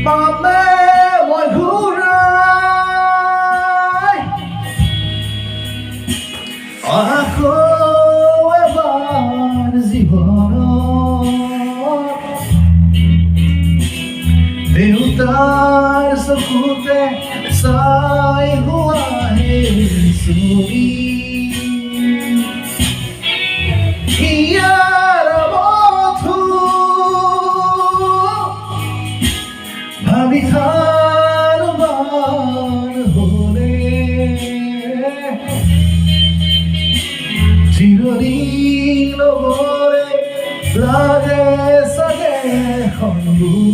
Mame moi hurai Ako ebar জীবনত দেউতাৰ চকুতে চাই হোৱাহে ছবি ইয়াৰ বধু ভাবি থাৰবাৰ হ'লে জিৰণি ল'বৰে লাগে চাগে সন্মুখ